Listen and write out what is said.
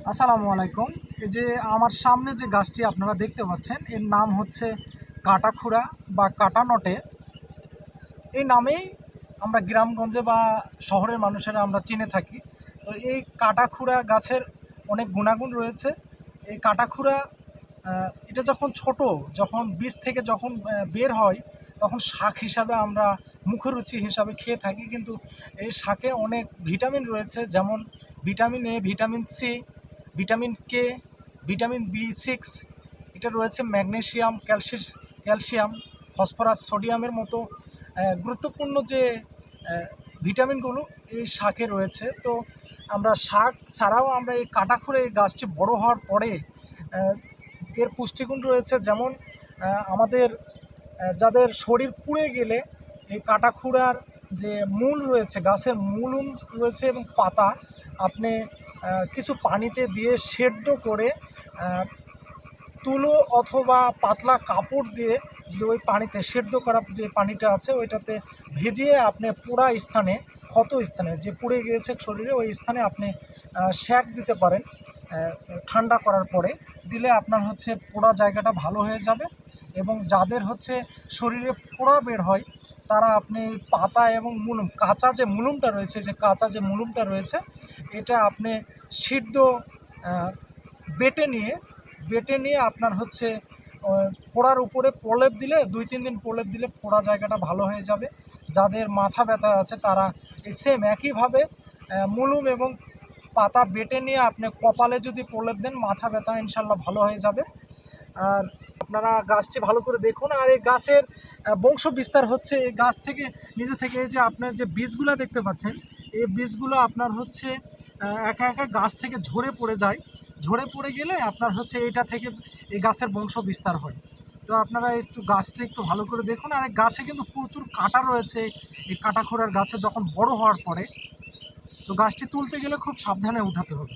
আসসালামু আলাইকুম। এই যে আমার সামনে যে গাছটি আপনারা দেখতে পাচ্ছেন এর নাম হচ্ছে কাটাখুরা বা কাটানটে। এই নামেই আমরা গ্রামগঞ্জে বা শহরের মানুষেরা আমরা চিনে থাকি। তো এই কাটাখুরা গাছের অনেক গুণাগুণ রয়েছে। এই কাটাখুরা এটা যখন বীজ থেকে বের হয় তখন শাক হিসাবে আমরা মুখরুচি হিসাবে খেয়ে থাকি, কিন্তু এই শাকে অনেক ভিটামিন রয়েছে, যেমন vitamin A, vitamin C, vitamin K, vitamin বি6, এটা রয়েছে ম্যাগনেসিয়াম, ক্যালসিয়াম, ফসফরাস, সোডিয়ামের মতো গুরুত্বপূর্ণ যে ভিটামিনগুলো এই শাকে রয়েছে। তো আমরা শাক ছাড়াও আমরা এই কাটাখুরে এই গাছটি বড় হওয়ার পরে এর পুষ্টিগুণ রয়েছে, যেমন আমাদের যাদের শরীর পুড়ে গেলে এই কাটাখুরার যে মূল রয়েছে, গাছের মূল রয়েছে এবং পাতা আপনি কিছু পানিতে দিয়ে সেদ্ধ করে তুলো অথবা পাতলা কাপড় দিয়ে যদি ওই পানিতে সেদ্ধ করা যে পানিটা আছে ওইটাতে ভিজিয়ে আপনি পোড়া স্থানে, ক্ষত স্থানে যে পুড়ে গিয়েছে শরীরে ওই স্থানে আপনি সেঁক দিতে পারেন। ঠান্ডা করার পরে দিলে আপনার হচ্ছে পোড়া জায়গাটা ভালো হয়ে যাবে। এবং যাদের হচ্ছে শরীরে ফোড়া বের হয় তারা আপনি পাতা এবং মুলুম, কাঁচা যে মুলুমটা রয়েছে এটা আপনি সিদ্ধ বেটে নিয়ে আপনার হচ্ছে ফোড়ার উপরে প্রলেপ দিলে 2-3 দিন প্রলেপ দিলে ফোড়া জায়গাটা ভালো হয়ে যাবে। যাদের মাথা ব্যথা আছে তারা এই সেম একইভাবে মুলুম এবং পাতা বেটে নিয়ে আপনি কপালে যদি প্রলেপ দেন মাথা ব্যথা ইনশাল্লাহ ভালো হয়ে যাবে। আর আপনারা গাছটি ভালো করে দেখুন। আর এই গাছের বংশ বিস্তার হচ্ছে এই গাছ থেকে নিজে থেকে, এই যে আপনার যে বীজগুলো দেখতে পাচ্ছেন এই বীজগুলো আপনার হচ্ছে একা একা গাছ থেকে ঝরে পড়ে গেলে আপনার হচ্ছে এইটা থেকে এই গাছের বংশ বিস্তার হয়। তো আপনারা গাছটা একটু ভালো করে দেখুন। আর এই গাছে কিন্তু প্রচুর কাঁটা রয়েছে। এই কাটাখোড়ার গাছে যখন বড় হওয়ার পরে তো গাছটি তুলতে গেলে খুব সাবধানে উঠাতে হবে।